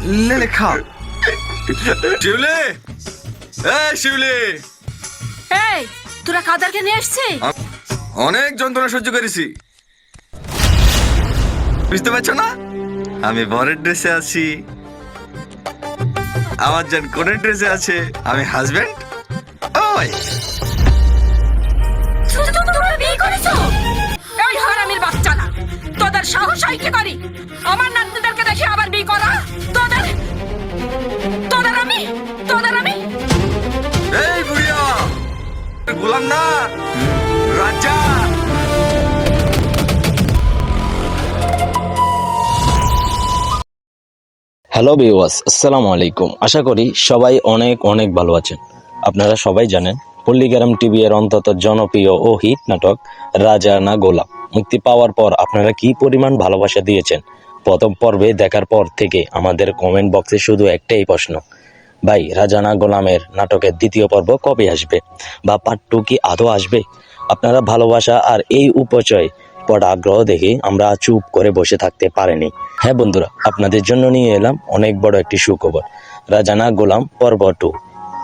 লে লে খা। শিউলি, এই শিউলি, এই তোরা কাদারকে নিয়ে আসছি। অনেক যন্ত্রণা সহ্য করেছি, বুঝতে পারছো না? আমি বরের ড্রেসে আছি, আমার জান কোনের ড্রেসে আছে, আমি হাজবেন্ড। ওই তোরা বিয়ে করেছো? এই হারামির বাচ্চারা, তোদের সাহস হয় কি করি আমার নাতনিদেরকে দেখে আবার বিয়ে করা? তোদের তোদের আমি এই বুড়িয়া, গোলাম না, রাজা। হ্যালো ভিউয়ার্স, আসসালামু আলাইকুম। আশা করি সবাই অনেক অনেক ভালো আছেন। আপনারা সবাই জানেন পল্লীগ্রাম টিভি এর অন্তত জনপ্রিয় ও হিট নাটক রাজা না গোলাম মুক্তি পাওয়ার পর আপনারা কি পরিমাণ ভালোবাসা দিয়েছেন। প্রথম পর্বে দেখার পর থেকে আমাদের কমেন্ট বক্সে শুধু একটাই প্রশ্ন, ভাই রাজা না গোলামের নাটকের দ্বিতীয় পর্ব কবে আসবে বা পার্ট 2 কি আদৌ আসবে? আপনারা ভালোবাসা আর এই উপচয় পড়া আগ্রহ দেখে আমরা চুপ করে বসে থাকতে পারিনি। হ্যাঁ বন্ধুরা, আপনাদের জন্য নিয়ে এলাম অনেক বড় একটি সুখবর। রাজা না গোলাম পর্ব 2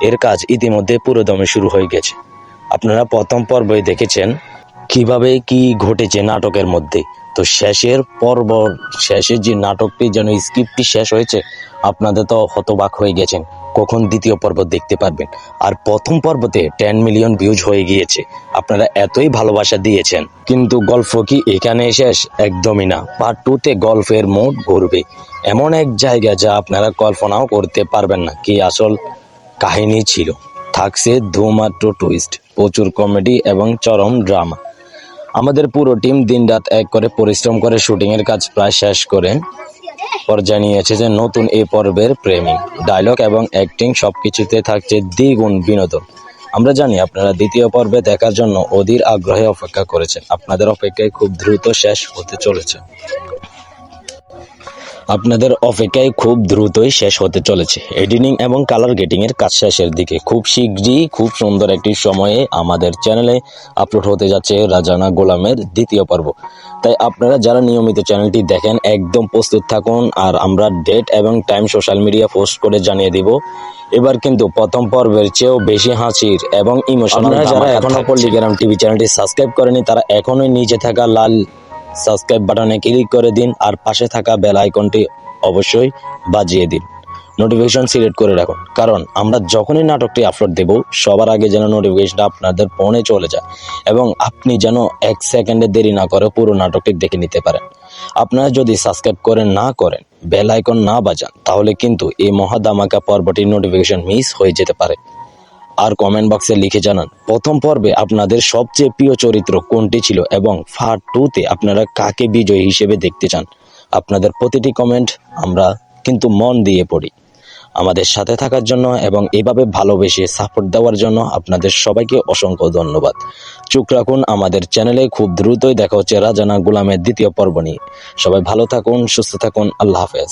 এর কাজ ইতিমধ্যে পুরোদমে শুরু হয়ে গেছে। আপনারা প্রথম পর্বে দেখেছেন কিভাবে কি ঘটেছে নাটকের মধ্যে। তো শেষের যে নাটকটি যেন স্ক্রিপ্টটি শেষ হয়েছে, আপনাদের তো হতবাক হয়ে গেছেন কখন দ্বিতীয় পর্ব দেখতে পারবেন। আর প্রথম পর্বতে 10 মিলিয়ন ভিউজ হয়ে গিয়েছে। আপনারা এতই ভালোবাসা দিয়েছেন, কিন্তু গল্প কি এখানে শেষ? একদমই না। পার্ট 2 তে গল্পের মোড় ঘুরবে এমন এক জায়গা যা আপনারা কল্পনাও করতে পারবেন না কি আসল কাহিনী ছিল। থাকছে ধুমাত্র টুইস্ট, প্রচুর কমেডি এবং চরম ড্রামা। আমাদের পুরো টিম দিনরাত এক করে পরিশ্রম করে শুটিং এর কাজ প্রায় শেষ করে পর্যায়ে নিয়েছে যে নতুন এই পর্বের প্রেমিক ডায়লগ এবং অ্যাক্টিং সবকিছুতে থাকছে দ্বিগুণ বিনোদন। আমরা জানি আপনারা দ্বিতীয় পর্বে দেখার জন্য অধীর আগ্রহে অপেক্ষা করেছেন। আপনাদের অপেক্ষায় খুব দ্রুতই শেষ হতে চলেছে। এডিটিং এবং কালার গেটিং এর কাজ শেষের দিকে। খুব শীঘ্রই খুব সুন্দর একটি সময়ে আমাদের চ্যানেলে আপলোড হতে যাচ্ছে রাজা না গোলামের দ্বিতীয় পর্ব। তাই আপনারা যারা নিয়মিত চ্যানেলটি দেখেন একদম প্রস্তুত থাকুন। আর আমরা ডেট এবং টাইম সোশ্যাল মিডিয়া পোস্ট করে জানিয়ে দিব। এবার কিন্তু প্রথম পর্বের চেয়েও বেশি হাসির এবং ইমোশনাল। যারা এখনো পল্লীগ্রাম টিভি চ্যানেলটি সাবস্ক্রাইব করেনি তারা এখনই নিচে থাকা লাল সাবস্ক্রাইব বাটনে ক্লিক করে দিন আর পাশে থাকা বেল আইকনটি অবশ্যই বাজিয়ে দিন। নোটিফিকেশন সিলেক্ট করে রাখুন, কারণ আমরা যখনই নাটকটি আপলোড দেব সবার আগে যেন নোটিফিকেশনটা আপনাদের ফোনে চলে যায় এবং আপনি যেন 1 সেকেন্ডে দেরি না করে পুরো নাটকটি দেখে নিতে পারেন। আপনারা যদি সাবস্ক্রাইব না করেন, বেল আইকন না বাজান, তাহলে কিন্তু এই মহাদামাকা পর্বটির নোটিফিকেশন মিস হয়ে যেতে পারে। আর কমেন্ট বক্সে লিখে জানান প্রথম পর্বে আপনাদের সবচেয়ে প্রিয় চরিত্র কোনটি ছিল এবং পার্ট 2 তে আপনারা কাকে বিজয়ী হিসেবে দেখতে চান। আপনাদের প্রতিটি কমেন্ট আমরা কিন্তু মন দিয়ে পড়ি। আমাদের সাথে থাকার জন্য এবং এভাবে ভালোবেসে সাপোর্ট দেওয়ার জন্য আপনাদের সবাইকে অসংখ্য ধন্যবাদ। চোখ রাখুন আমাদের চ্যানেলে, খুব দ্রুতই দেখা হচ্ছে রাজা না গোলামের দ্বিতীয় পর্ব নিয়ে। সবাই ভালো থাকুন, সুস্থ থাকুন, আল্লাহ হাফেজ।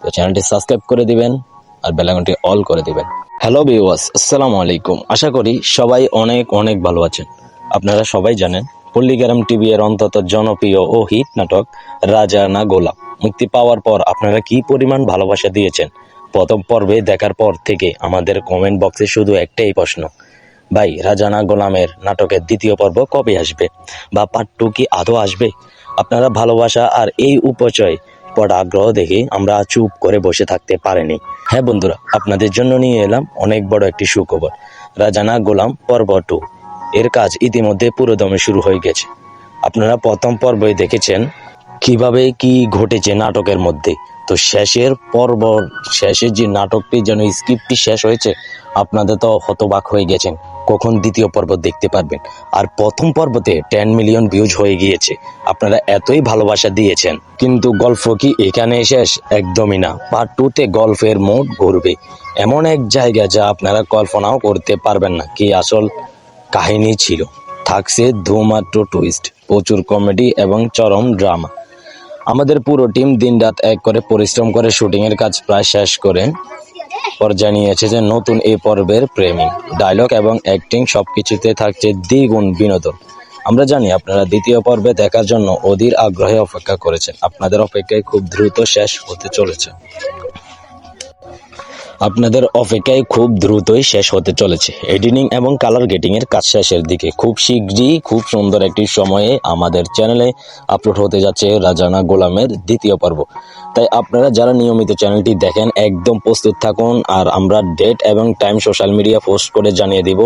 তো চ্যানেলটি সাবস্ক্রাইব করে দিবেন আর বেল আইকনটি অল করে দিবেন। হ্যালো ভিউয়ার্স, আসসালামু আলাইকুম। আশা করি সবাই অনেক অনেক ভালো আছেন। আপনারা সবাই জানেন পল্লীগ্রাম টিভি এর অন্তত জনপ্রিয় ও হিট নাটক রাজা না গোলাম মুক্তি পাওয়ার পর আপনারা কি পরিমাণ ভালোবাসা দিয়েছেন। প্রথম পর্বে দেখার পর থেকে আমাদের কমেন্ট বক্সে শুধু একটাই প্রশ্ন, ভাই রাজা না গোলামের নাটকের দ্বিতীয় পর্ব কবে আসবে বা পার্ট 2 কি আদৌ আসবে? আপনারা ভালোবাসা আর এই উপচয় পড়া আগ্রহ দেখে আমরা চুপ করে বসে থাকতে পারিনি। হ্যাঁ বন্ধুরা, আপনাদের জন্য নিয়ে এলাম অনেক বড় একটি সুখবর। রাজা না গোলাম পর্ব 2 এর কাজ ইতিমধ্যে পুরোদমে শুরু হয়ে গেছে। আপনারা প্রথম পর্বে দেখেছেন কিভাবে কি ঘটেছে নাটকের মধ্যে। তো শেষের যে নাটকটি যেন স্ক্রিপ্টটি শেষ হয়েছে, আপনাদের তো হতবাক হয়ে গেছেন কখন দ্বিতীয় পর্ব দেখতে পারবেন। আর প্রথম পর্বতে 10 মিলিয়ন ভিউজ হয়ে গিয়েছে। আপনারা এতই ভালোবাসা দিয়েছেন, কিন্তু গল্প কি এখানে শেষ? একদমই না। পার্ট 2 তে গল্পের মোড় ঘুরবে এমন এক জায়গা যা আপনারা কল্পনাও করতে পারবেন না কি আসল কাহিনী ছিল। থাকছে ধুমাত্র টুইস্ট, প্রচুর কমেডি এবং চরম ড্রামা। আমাদের পুরো টিম দিনরাত এক করে পরিশ্রম করে শুটিং এর কাজ প্রায় শেষ করে পর্যায়ে নিয়েছে যে নতুন এই পর্বের প্রেমিক ডায়লগ এবং অ্যাক্টিং সবকিছুতে থাকছে দ্বিগুণ বিনোদন। আমরা জানি আপনারা দ্বিতীয় পর্বে দেখার জন্য অধীর আগ্রহে অপেক্ষা করেছেন। আপনাদের অপেক্ষায় খুব দ্রুত শেষ হতে চলেছে। আপনাদের অপেক্ষায় খুব দ্রুতই শেষ হতে চলেছে এডিটিং এবং কালার গেটিং এর কাজ শেষের দিকে। খুব শীঘ্রই খুব সুন্দর একটি সময়ে আমাদের চ্যানেলে আপলোড হতে যাচ্ছে রাজানা গোলামের দ্বিতীয় পর্ব। তাই আপনারা যারা নিয়মিত চ্যানেলটি দেখেন একদম প্রস্তুত থাকুন, আর আমরা ডেট এবং টাইম সোশ্যাল মিডিয়া পোস্ট করে জানিয়ে দিব।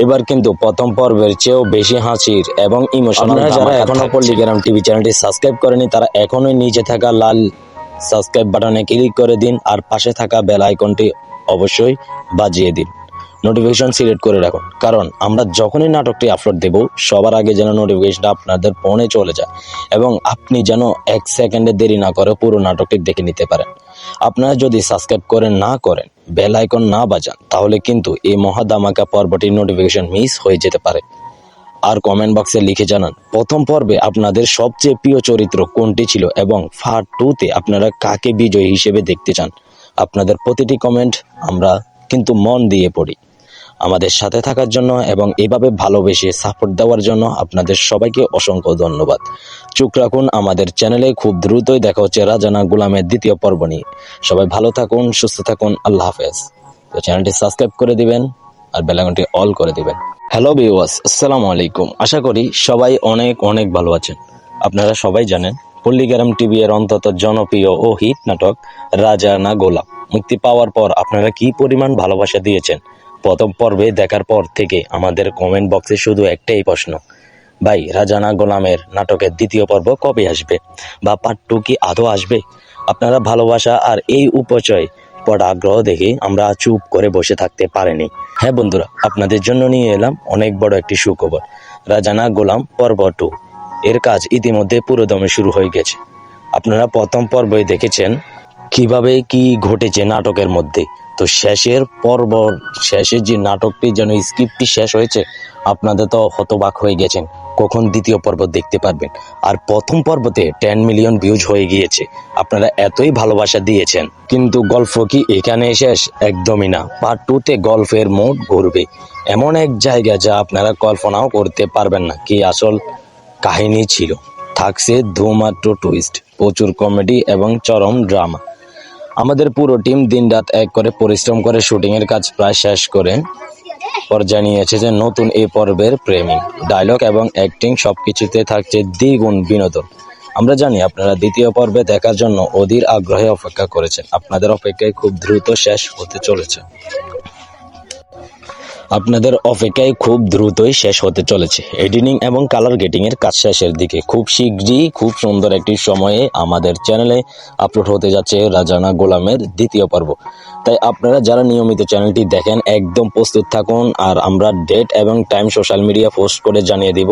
এবার কিন্তু প্রথম পর্বের চেয়েও বেশি হাসির এবং ইমোশনাল। যারা এখনো পল্লিগ্রাম টিভি চ্যানেলটি সাবস্ক্রাইব করেনি তারা এখনোই নিচে থাকা লাল সাবস্ক্রাইব বাটনে ক্লিক করে দিন, আর পাশে থাকা বেল আইকনটি অবশ্যই বাজিয়ে দিন। নোটিফিকেশন সিলেক্ট করে রাখুন, কারণ আমরা যখনই নাটকটি আপলোড দেব সবার আগে যেন নোটিফিকেশনটা আপনাদের ফোনে চলে যায় এবং আপনি যেন 1 সেকেন্ডে দেরি না করে পুরো নাটকটি দেখে নিতে পারেন। আপনারা যদি সাবস্ক্রাইব করে না করেন, বেল আইকন না বাজান, তাহলে কিন্তু এই মহাদামাকা পর্বটির নোটিফিকেশন মিস হয়ে যেতে পারে। আর কমেন্ট বক্সে লিখে জানান প্রথম পর্বে আপনাদের সবচেয়ে প্রিয় চরিত্র কোনটি ছিল এবং পার্ট 2-তে আপনারা কাকে বিজয়ী হিসেবে দেখতে চান। আপনাদের প্রতিটি কমেন্ট আমরা কিন্তু মন দিয়ে পড়ি। আমাদের সাথে থাকার জন্য এবং এভাবে ভালোবেসে সাপোর্ট দেওয়ার জন্য আপনাদের সবাইকে অসংখ্য ধন্যবাদ। চোখ রাখুন আমাদের চ্যানেলে, খুব দ্রুতই দেখা হচ্ছে রাজানা গোলামের দ্বিতীয় পর্ব নিয়ে। সবাই ভালো থাকুন, সুস্থ থাকুন, আল্লাহ হাফেজ। তো চ্যানেলটি সাবস্ক্রাইব করে দিবেন আর বেল আইকনটি অল করে দিবেন। হ্যালো ভিউয়ার্স, আসসালামু আলাইকুম। আশা করি সবাই অনেক অনেক ভালো আছেন। আপনারা সবাই জানেন পল্লিগ্রাম টিভি এর অন্তত জনপ্রিয় ও হিট নাটক রাজানা গোলাম মুক্তি পাওয়ার পর আপনারা কি পরিমাণ ভালোবাসা দিয়েছেন। প্রথম পর্বে দেখার পর থেকে আমাদের কমেন্ট বক্সে শুধু একটাই প্রশ্ন, ভাই রাজানা গোলামের নাটকের দ্বিতীয় পর্ব কবে আসবে বা পার্ট 2 কি আদৌ আসবে? আপনারা ভালোবাসা আর এই উপচয় পড়া আগ্রহ দেখে আমরা চুপ করে বসে থাকতে পারিনি। হ্যাঁ বন্ধুরা, আপনাদের জন্য নিয়ে এলাম অনেক বড় একটি সুখবর। রাজানা গোলাম পর্ব 2 এর কাজ ইতিমধ্যে পুরোদমে শুরু হয়ে গেছে। আপনারা প্রথম পর্বই দেখেছেন কিভাবে কি ঘটেছে নাটকের মধ্যে। তো শেষের যে নাটকটি যেন স্ক্রিপ্টটি শেষ হয়েছে, আপনাদের তো হতবাক হয়ে গেছেন কখন দ্বিতীয় পর্ব দেখতে পারবেন। আর প্রথম পর্বতে 10 মিলিয়ন ভিউজ হয়ে গিয়েছে। আপনারা এতই ভালোবাসা দিয়েছেন, কিন্তু গল্প কি এখানে শেষ? একদমই না। পার্ট 2-তে গল্পের মোড় ঘুরবে এমন এক জায়গা যা আপনারা কল্পনাও করতে পারবেন না কি আসল কাহিনী ছিল। থাকছে ধুমাত্র টুইস্ট, প্রচুর কমেডি এবং চরম ড্রামা। আমাদের পুরো টিম দিনরাত এক করে পরিশ্রম করে শুটিং এর কাজ প্রায় শেষ করে পর্যায়ে নিয়েছে যে নতুন এই পর্বের প্রেমিক ডায়লগ এবং অ্যাক্টিং সবকিছুতে থাকছে দ্বিগুণ বিনোদন। আমরা জানি আপনারা দ্বিতীয় পর্বে দেখার জন্য অধীর আগ্রহে অপেক্ষা করেছেন। আপনাদের অপেক্ষায় খুব দ্রুত শেষ হতে চলেছে। আপনাদের অপেক্ষায় খুব দ্রুতই শেষ হতে চলেছে এডিটিং এবং কালার গেটিং এর কাজ শেষের দিকে। খুব শীঘ্রই খুব সুন্দর একটি সময়ে আমাদের চ্যানেলে আপলোড হতে যাচ্ছে রাজানা গোলামের দ্বিতীয় পর্ব। তাই আপনারা যারা নিয়মিত চ্যানেলটি দেখেন একদম প্রস্তুত থাকুন, আর আমরা ডেট এবং টাইম সোশ্যাল মিডিয়া পোস্ট করে জানিয়ে দিব।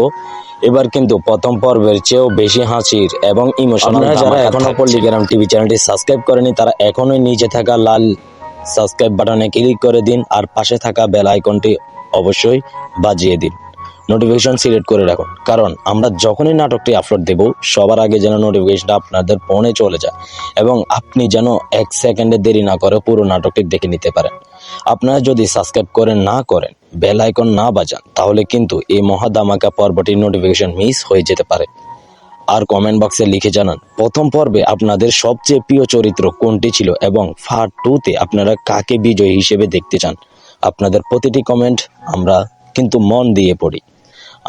এবার কিন্তু প্রথম পর্বের চেয়েও বেশি হাসির এবং ইমোশনাল। যারা এখনো পল্লিগ্রাম টিভি চ্যানেলটি সাবস্ক্রাইব করেনি তারা এখনোই নিচে থাকা লাল সাবস্ক্রাইব বাটনে ক্লিক করে দিন, আর পাশে থাকা বেল আইকনটি অবশ্যই বাজিয়ে দিন। নোটিফিকেশন সিলেক্ট করে রাখুন, কারণ আমরা যখনই নাটকটি আপলোড দেব সবার আগে যেন নোটিফিকেশনটা আপনাদের ফোনে চলে যায় এবং আপনি যেন 1 সেকেন্ডে দেরি না করে পুরো নাটকটি দেখে নিতে পারেন। আপনারা যদি সাবস্ক্রাইব করে না করেন, বেল আইকন না বাজান, তাহলে কিন্তু এই মহাদামাকা পর্বটির নোটিফিকেশন মিস হয়ে যেতে পারে। আর কমেন্ট বক্সে লিখে জানান প্রথম পর্বে আপনাদের সবচেয়ে প্রিয় চরিত্র কোনটি ছিল এবং পার্ট 2-তে আপনারা কাকে বিজয়ী হিসেবে দেখতে চান। আপনাদের প্রতিটি কমেন্ট আমরা কিন্তু মন দিয়ে পড়ি।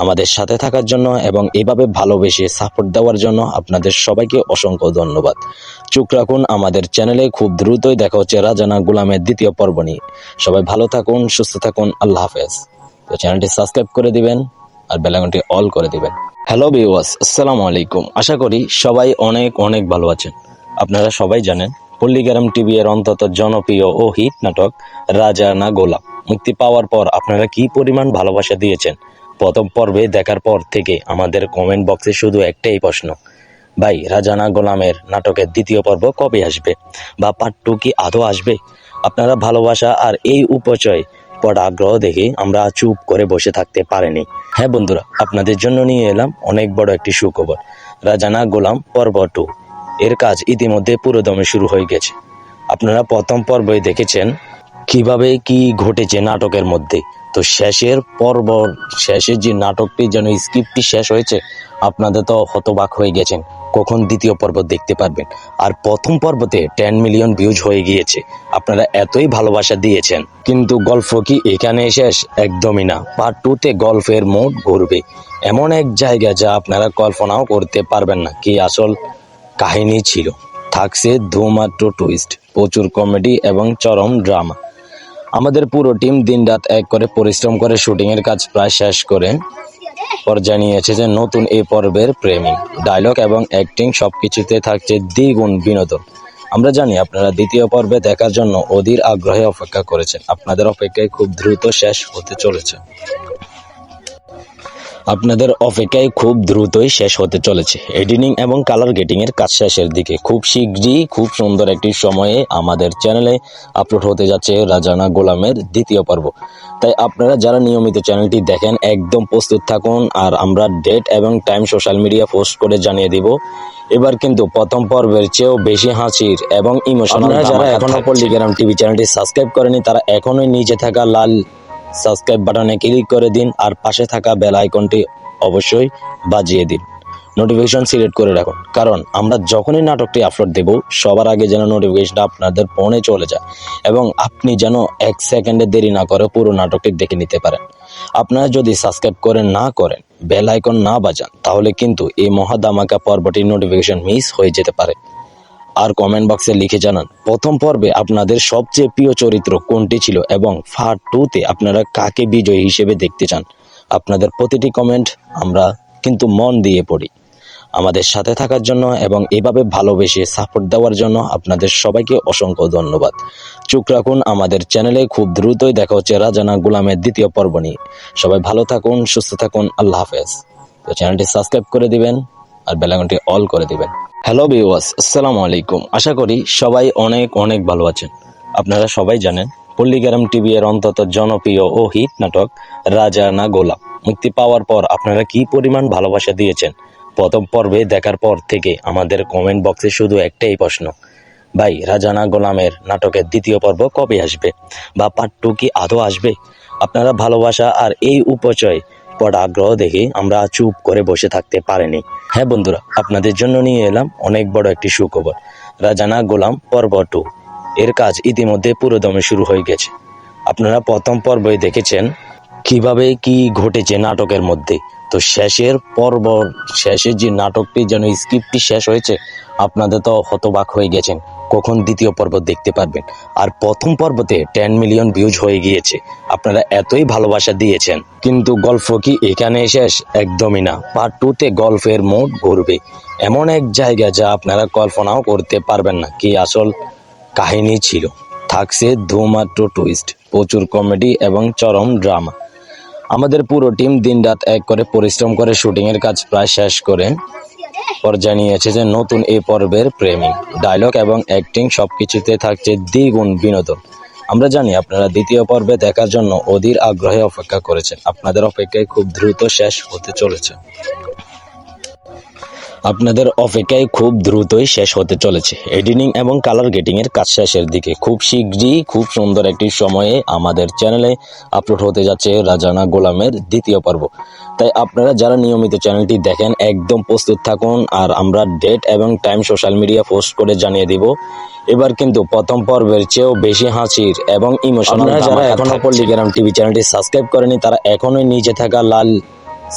আমাদের সাথে থাকার জন্য এবং এভাবে ভালোবেসে সাপোর্ট দেওয়ার জন্য আপনাদের সবাইকে অসংখ্য ধন্যবাদ। চোখ রাখুন আমাদের চ্যানেলে, খুব দ্রুতই দেখা হচ্ছে রাজানা গোলামের দ্বিতীয় পর্ব নিয়ে। সবাই ভালো থাকুন, সুস্থ থাকুন, আল্লাহ হাফেজ। তো চ্যানেলটি সাবস্ক্রাইব করে দিবেন আর বেল আইকনটি অল করে দিবেন। হ্যালো ভিউয়ার্স, আসসালামু আলাইকুম। আশা করি সবাই অনেক অনেক ভালো আছেন। আপনারা সবাই জানেন পল্লিগ্রাম টিভি এর অন্তত জনপ্রিয় ও হিট নাটক রাজানা গোলাম মুক্তি পাওয়ার পর আপনারা কি পরিমাণ ভালোবাসা দিয়েছেন। প্রথম পর্বে দেখার পর থেকে আমাদের কমেন্ট বক্সে শুধু একটাই প্রশ্ন, ভাই রাজানা গোলামের নাটকের দ্বিতীয় পর্ব কবে আসবে বা পার্ট 2 কি আদৌ আসবে? আপনারা ভালোবাসা আর এই উপচয় পড়া আগ্রহ দেখে আমরা চুপ করে বসে থাকতে পারিনি। হ্যাঁ বন্ধুরা, আপনাদের জন্য নিয়ে এলাম অনেক বড় একটি সুখবর। রাজানা গোলাম পর্ব 2 এর কাজ ইতিমধ্যে পুরোদমে শুরু হয়ে গেছে। আপনারা প্রথম পর্বই দেখেছেন কিভাবে কি ঘটেছে নাটকের মধ্যে। তো শেষের যে নাটকটি যেন স্ক্রিপ্টটি শেষ হয়েছে, আপনাদের তো হতবাক হয়ে গেছেন কখন দ্বিতীয় পর্ব দেখতে পারবেন। আর প্রথম পর্বতে 10 মিলিয়ন ভিউজ হয়ে গিয়েছে। আপনারা এতই ভালোবাসা দিয়েছেন, কিন্তু গল্প কি এখানে শেষ? একদমই না। পার্ট 2-তে গল্পের মোড় ঘুরবে এমন এক জায়গা যা আপনারা কল্পনাও করতে পারবেন না কি আসল কাহিনী ছিল। থাকছে ধুমাত্র টুইস্ট, প্রচুর কমেডি এবং চরম ড্রামা। আমাদের পুরো টিম দিনরাত এক করে পরিশ্রম করে শুটিং এর কাজ প্রায় শেষ করে পর্যায়ে নিয়েছে যে নতুন এই পর্বের প্রেমিক ডায়লগ এবং অ্যাক্টিং সবকিছুতে থাকছে দ্বিগুণ বিনোদন। আমরা জানি আপনারা দ্বিতীয় পর্বে দেখার জন্য অধীর আগ্রহে অপেক্ষা করেছেন। আপনাদের অপেক্ষায় খুব দ্রুত শেষ হতে চলেছে। আপনাদের অপেক্ষায় খুব দ্রুতই শেষ হতে চলেছে। এডিটিং এবং কালার গেটিং এর কাজ শেষের দিকে। খুব শীঘ্রই খুব সুন্দর একটি সময়ে আমাদের চ্যানেলে আপলোড হতে যাচ্ছে রাজানা গোলামের দ্বিতীয় পর্ব। তাই আপনারা যারা নিয়মিত চ্যানেলটি দেখেন একদম প্রস্তুত থাকুন। আর আমরা ডেট এবং টাইম সোশ্যাল মিডিয়া পোস্ট করে জানিয়ে দিব। এবার কিন্তু প্রথম পর্বের চেয়েও বেশি হাসির এবং ইমোশনাল। যারা এখনো পল্লিগ্রাম টিভি চ্যানেলটি সাবস্ক্রাইব করেনি তারা এখনোই নিচে থাকা লাল সাবস্ক্রাইব বাটনে ক্লিক করে দিন আর পাশে থাকা বেল আইকনটি অবশ্যই বাজিয়ে দিন। নোটিফিকেশন সিলেক্ট করে রাখুন, কারণ আমরা যখনই নাটকটি আপলোড দেব সবার আগে যেন নোটিফিকেশনটা আপনাদের ফোনে চলে যায় এবং আপনি যেন 1 সেকেন্ডে দেরি না করে পুরো নাটকটি দেখে নিতে পারেন। আপনারা যদি সাবস্ক্রাইব করে না করেন, বেল আইকন না বাজান, তাহলে কিন্তু এই মহাদামাকা পর্বটির নোটিফিকেশন মিস হয়ে যেতে পারে। আর কমেন্ট বক্সে লিখে জানান প্রথম পর্বে আপনাদের সবচেয়ে প্রিয় চরিত্র কোনটি ছিল এবং পার্ট 2-তে আপনারা কাকে বিজয়ী হিসেবে দেখতে চান। আপনাদের প্রতিটি কমেন্ট আমরা কিন্তু মন দিয়ে পড়ি। আমাদের সাথে থাকার জন্য এবং এভাবে ভালোবেসে সাপোর্ট দেওয়ার জন্য আপনাদের সবাইকে অসংখ্য ধন্যবাদ। চোখ রাখুন আমাদের চ্যানেলে। খুব দ্রুতই দেখা হচ্ছে রাজানা গোলামের দ্বিতীয় পর্ব নিয়ে। সবাই ভালো থাকুন, সুস্থ থাকুন, আল্লাহ হাফেজ। তো চ্যানেলটি সাবস্ক্রাইব করে দিবেন আর বেল আইকনটি অল করে দিবেন। হ্যালো ভিউয়ার্স, আসসালামু আলাইকুম। আশা করি সবাই অনেক অনেক ভালো আছেন। আপনারা সবাই জানেন পল্লিগ্রাম টিভি এর অন্তত জনপ্রিয় ও হিট নাটক রাজানা গোলাম মুক্তি পাওয়ার পর আপনারা কি পরিমাণ ভালোবাসা দিয়েছেন। প্রথম পর্বে দেখার পর থেকে আমাদের কমেন্ট বক্সে শুধু একটাই প্রশ্ন, ভাই রাজানা গোলামের নাটকের দ্বিতীয় পর্ব কবে আসবে বা পার্ট 2 কি আদৌ আসবে? আপনারা ভালোবাসা আর এই উপচয় পড়া আগ্রহ দেখে আমরা চুপ করে বসে থাকতে পারিনি। হ্যাঁ বন্ধুরা, আপনাদের জন্য নিয়ে এলাম অনেক বড় একটি সুখবর। রাজানা গোলাম পর্ব 2 এর কাজ ইতিমধ্যে পুরোদমে শুরু হয়ে গেছে। আপনারা প্রথম পর্বে দেখেছেন কিভাবে কি ঘটেছে নাটকের মধ্যে। তো শেষের পর্ব শেষে যে নাটকটি যেন স্ক্রিপ্টটি শেষ হয়েছে, আপনাদের তো হতবাক হয়ে গেছেন কখন দ্বিতীয় পর্ব দেখতে পারবেন। আর প্রথম পর্বতে 10 মিলিয়ন ভিউজ হয়ে গিয়েছে। আপনারা এতই ভালোবাসা দিয়েছেন, কিন্তু গল্প কি এখানে শেষ? একদমই না। পার্ট 2-তে গল্পের মোড় ঘুরবে এমন এক জায়গা যা আপনারা কল্পনাও করতে পারবেন না কি আসল কাহিনী ছিল। থাকছে ধুমাত্র টুইস্ট, প্রচুর কমেডি এবং চরম ড্রামা। আমাদের পুরো টিম দিনরাত এক করে পরিশ্রম করে শুটিং এর কাজ প্রায় শেষ করে পর্যায়ে নিয়েছে যে নতুন এই পর্বের প্রেমিক ডায়লগ এবং অ্যাক্টিং সবকিছুতে থাকছে দ্বিগুণ বিনোদন। আমরা জানি আপনারা দ্বিতীয় পর্বে দেখার জন্য অধীর আগ্রহে অপেক্ষা করেছেন। আপনাদের অপেক্ষায় খুব দ্রুত শেষ হতে চলেছে। আপনাদের অপেক্ষায় খুব দ্রুতই শেষ হতে চলেছে। এডিটিং এবং কালার গেটিং এর কাজ শেষের দিকে। খুব শীঘ্রই খুব সুন্দর একটি সময়ে আমাদের চ্যানেলে আপলোড হতে যাচ্ছে রাজানা গোলামের দ্বিতীয় পর্ব। তাই আপনারা যারা নিয়মিত চ্যানেলটি দেখেন একদম প্রস্তুত থাকুন। আর আমরা ডেট এবং টাইম সোশ্যাল মিডিয়া পোস্ট করে জানিয়ে দিব। এবার কিন্তু প্রথম পর্বের চেয়েও বেশি হাসির এবং ইমোশনাল। যারা এখনো পল্লিগ্রাম টিভি চ্যানেলটি সাবস্ক্রাইব করেনি তারা এখনোই নিচে থাকা লাল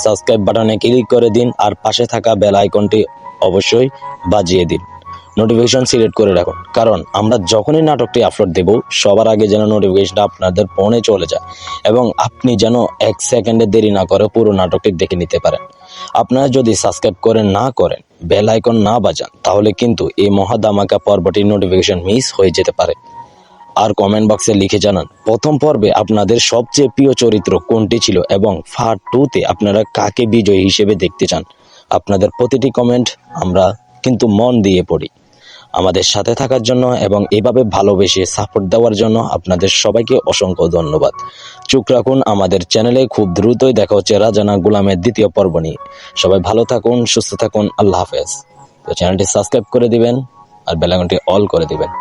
সাবস্ক্রাইব বাটনে ক্লিক করে দিন আর পাশে থাকা বেল আইকনটি অবশ্যই বাজিয়ে দিন। নোটিফিকেশন সিলেক্ট করে রাখুন, কারণ আমরা যখনই নাটকটি আপলোড দেব সবার আগে যেন নোটিফিকেশনটা আপনাদের ফোনে চলে যায় এবং আপনি যেন 1 সেকেন্ডে দেরি না করে পুরো নাটকটি দেখে নিতে পারেন। আপনারা যদি সাবস্ক্রাইব করে না করেন, বেল আইকন না বাজান, তাহলে কিন্তু এই মহাদামাকা পর্বটির নোটিফিকেশন মিস হয়ে যেতে পারে। আর কমেন্ট বক্সে লিখে জানান প্রথম পর্বে আপনাদের সবচেয়ে প্রিয় চরিত্র কোনটি ছিল এবং পার্ট 2-তে আপনারা কাকে বিজয়ী হিসেবে দেখতে চান। আপনাদের প্রতিটি কমেন্ট আমরা কিন্তু মন দিয়ে পড়ি। আমাদের সাথে থাকার জন্য এবং এভাবে ভালোবেসে সাপোর্ট দেওয়ার জন্য আপনাদের সবাইকে অসংখ্য ধন্যবাদ। চোখ রাখুন আমাদের চ্যানেলে। খুব দ্রুতই দেখা হচ্ছে রাজানা গোলামের দ্বিতীয় পর্ব নিয়ে। সবাই ভালো থাকুন, সুস্থ থাকুন, আল্লাহ হাফেজ। তো চ্যানেলটি সাবস্ক্রাইব করে দিবেন আর বেল আইকনটি অল করে দিবেন।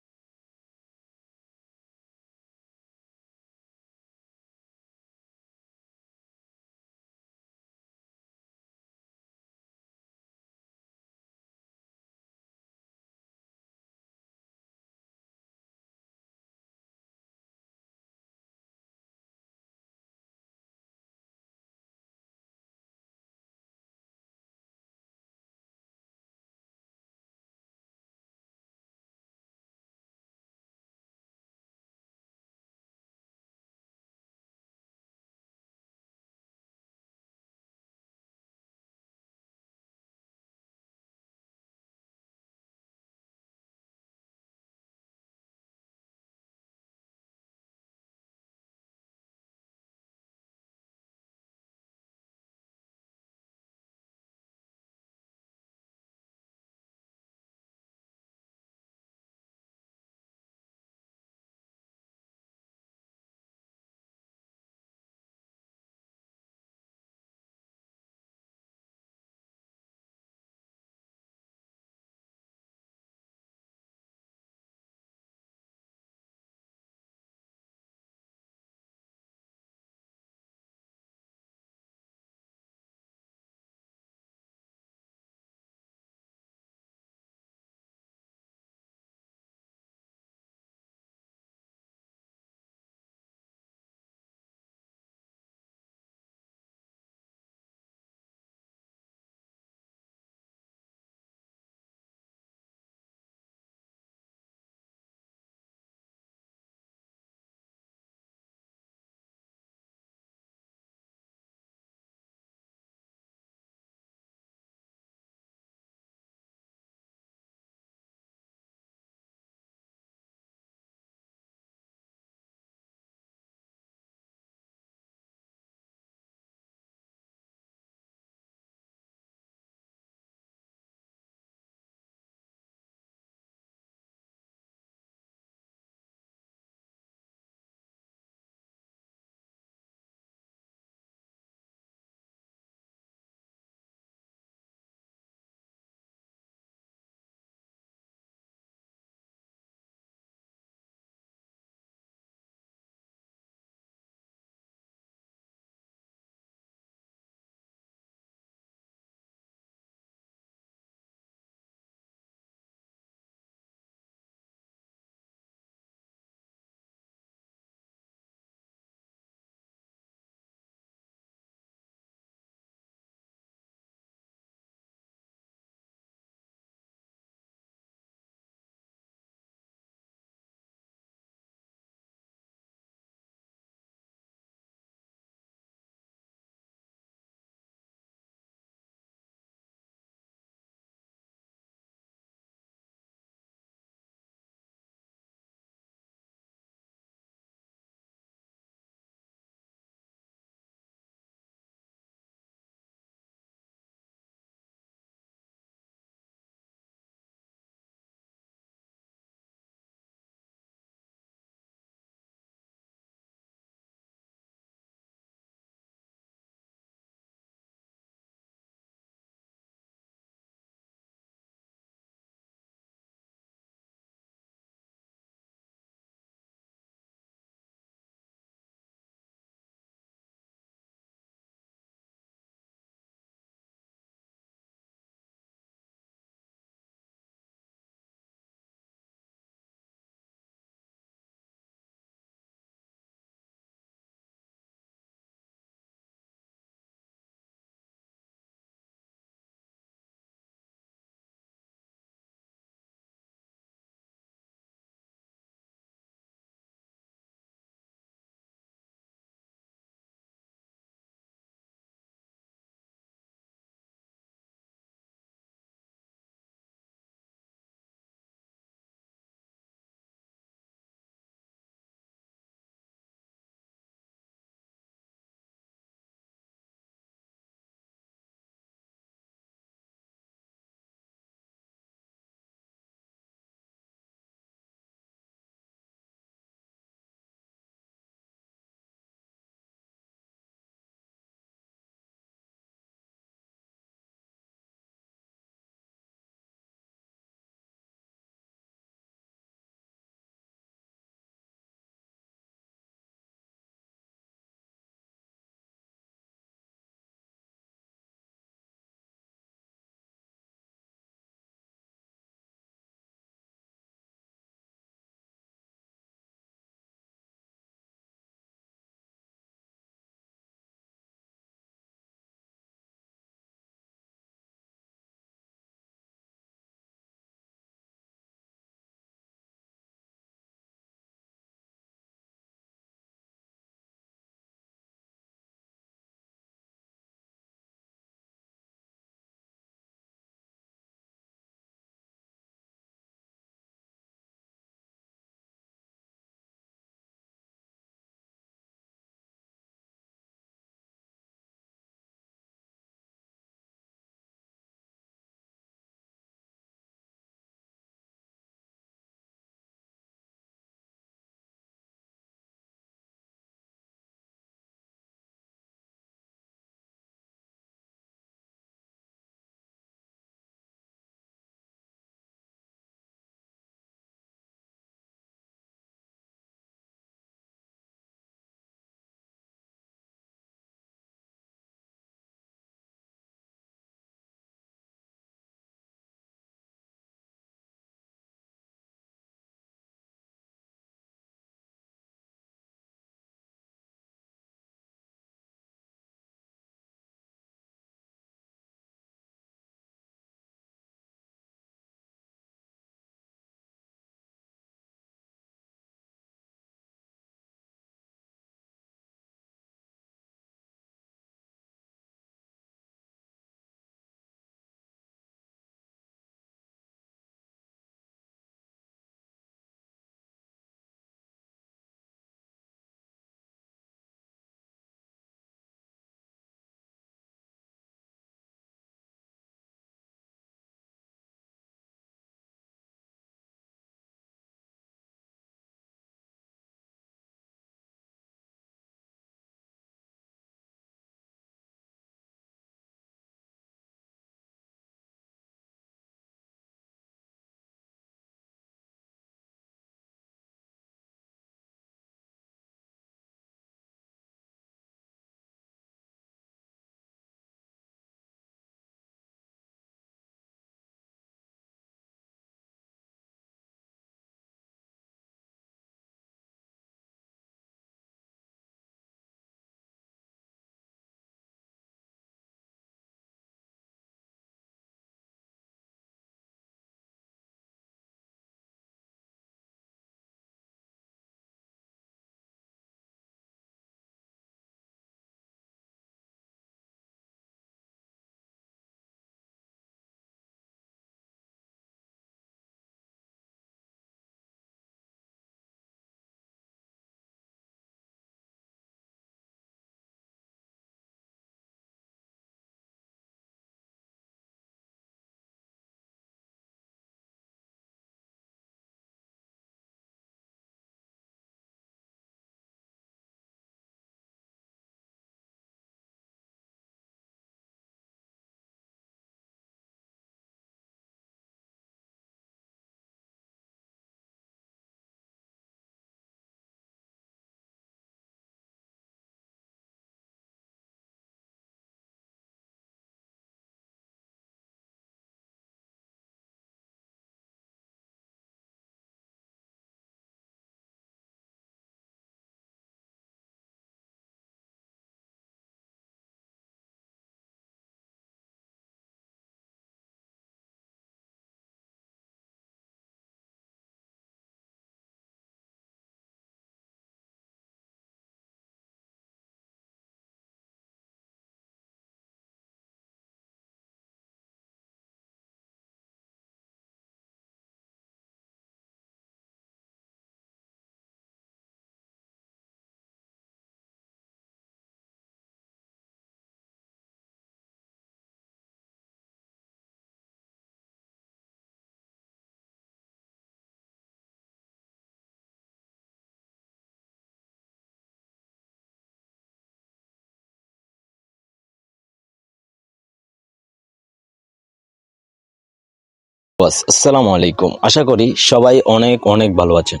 আসসালামু আলাইকুম। আশা করি সবাই অনেক অনেক ভালো আছেন।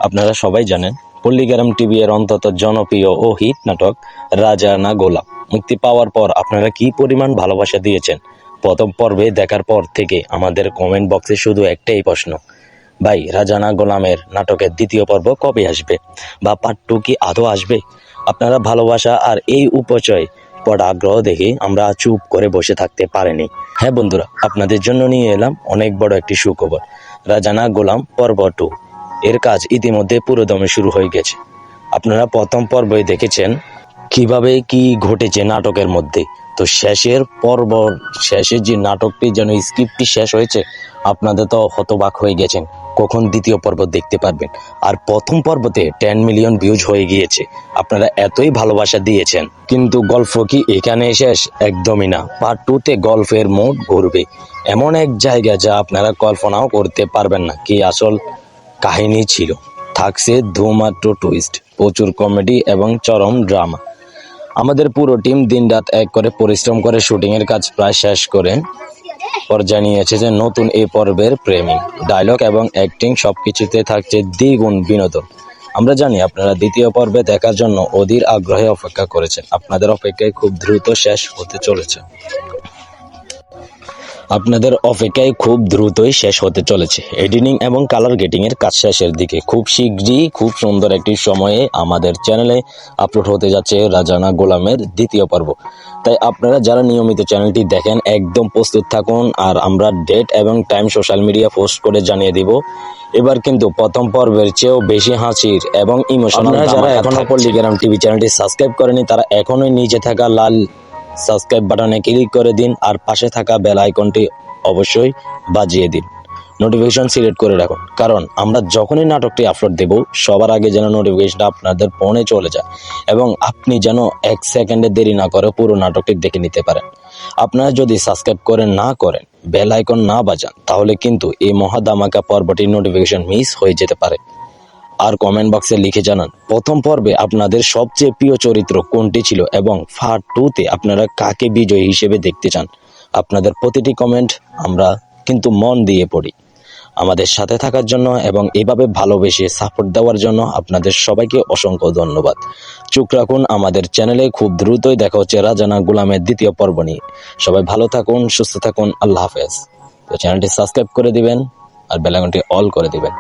আপনারা সবাই জানেন পল্লীগ্রাম টিভি এর অন্তত জনপ্রিয় ও হিট নাটক রাজা না গোলাম মুক্তি পাওয়ার পর আপনারা কি পরিমাণ ভালোবাসা দিয়েছেন। প্রথম পর্বে দেখার পর থেকে আমাদের কমেন্ট বক্সে শুধু একটাই প্রশ্ন, ভাই রাজা না গোলামের নাটকের দ্বিতীয় পর্ব কবে আসবে বা পার্ট 2 কি আদৌ আসবে? আপনারা ভালোবাসা আর এই উপচয় পর আগ্রহ দেখে আমরা চুপ করে বসে থাকতে পারিনি। হ্যাঁ বন্ধুরা, আপনাদের জন্য নিয়ে এলাম অনেক বড় একটি সুখবর। রাজা না গোলাম পর্ব 2 এর কাজ ইতিমধ্যে পুরোদমে শুরু হয়ে গেছে। আপনারা প্রথম পর্বে দেখেছেন কিভাবে কি ঘটেছে নাটকের মধ্যে। তো শেষের যে নাটকটি যেন স্ক্রিপ্টটি শেষ হয়েছে, আপনাদের তো হতবাক হয়ে গেছেন কখন দ্বিতীয় পর্ব দেখতে পারবেন। আর প্রথম পর্বতে 10 মিলিয়ন ভিউজ হয়ে গিয়েছে। আপনারা এতই ভালোবাসা দিয়েছেন, কিন্তু গল্প কি এখানে শেষ? একদমই না। পার্ট 2 তে গল্পের মোড় ঘুরবে এমন এক জায়গা যা আপনারা কল্পনাও করতে পারবেন না কি আসল কাহিনী ছিল। থাকছে ধুমাত্র টুইস্ট, প্রচুর কমেডি এবং চরম ড্রামা। আমাদের পুরো টিম দিনরাত এক করে পরিশ্রম করে শুটিং এর কাজ প্রায় শেষ করে পর্যায়ে নিয়েছে যে নতুন এই পর্বের প্রেমিক ডায়লগ এবং অ্যাক্টিং সবকিছুতে থাকছে দ্বিগুণ বিনোদন। আমরা জানি আপনারা দ্বিতীয় পর্বে দেখার জন্য অধীর আগ্রহে অপেক্ষা করেছেন। আপনাদের অপেক্ষায় খুব দ্রুত শেষ হতে চলেছে। আপনাদের অপেক্ষায় খুব দ্রুতই শেষ হতে চলেছে। এডিটিং এবং কালার গেটিং এর কাজ শেষের দিকে। খুব শীঘ্রই খুব সুন্দর একটি সময়ে আমাদের চ্যানেলে আপলোড হতে যাচ্ছে রাজা না গোলামের দ্বিতীয় পর্ব। তাই আপনারা যারা নিয়মিত চ্যানেলটি দেখেন একদম প্রস্তুত থাকুন। আর আমরা ডেট এবং টাইম সোশ্যাল মিডিয়া পোস্ট করে জানিয়ে দিব। এবার কিন্তু প্রথম পর্বের চেয়েও বেশি হাসির এবং ইমোশনাল। যারা এখনো পল্লীগ্রাম টিভি চ্যানেলটি সাবস্ক্রাইব করেনি তারা এখনোই নিচে থাকা লাল সাবস্ক্রাইব বাটনে ক্লিক করে দিন আর পাশে থাকা বেল আইকনটি অবশ্যই বাজিয়ে দিন। নোটিফিকেশন সিলেক্ট করে রাখুন, কারণ আমরা যখনই নাটকটি আপলোড দেব সবার আগে যেন নোটিফিকেশনটা আপনাদের ফোনে চলে যায় এবং আপনি যেন 1 সেকেন্ডে দেরি না করে পুরো নাটকটি দেখে নিতে পারেন। আপনারা যদি সাবস্ক্রাইব করে না করেন, বেল আইকন না বাজান, তাহলে কিন্তু এই মহাদামাকা পর্বটির নোটিফিকেশন মিস হয়ে যেতে পারে। আর কমেন্ট বক্সে লিখে জানান প্রথম পর্বে আপনাদের সবচেয়ে প্রিয় চরিত্র কোনটি ছিল এবং পার্ট 2 তে আপনারা কাকে বিজয়ী হিসেবে দেখতে চান। আপনাদের প্রতিটি কমেন্ট আমরা কিন্তু মন দিয়ে পড়ি। আমাদের সাথে থাকার জন্য এবং এভাবে ভালোবেসে সাপোর্ট দেওয়ার জন্য আপনাদের সবাইকে অসংখ্য ধন্যবাদ। চোখ রাখুন আমাদের চ্যানেলে। খুব দ্রুতই দেখা হচ্ছে রাজা না গোলামের দ্বিতীয় পর্ব নিয়ে। সবাই ভালো থাকুন, সুস্থ থাকুন। আল্লাহ হাফেজ। তো চ্যানেলটি সাবস্ক্রাইব করে দিবেন আর বেল আইকনটি অল করে দিবেন।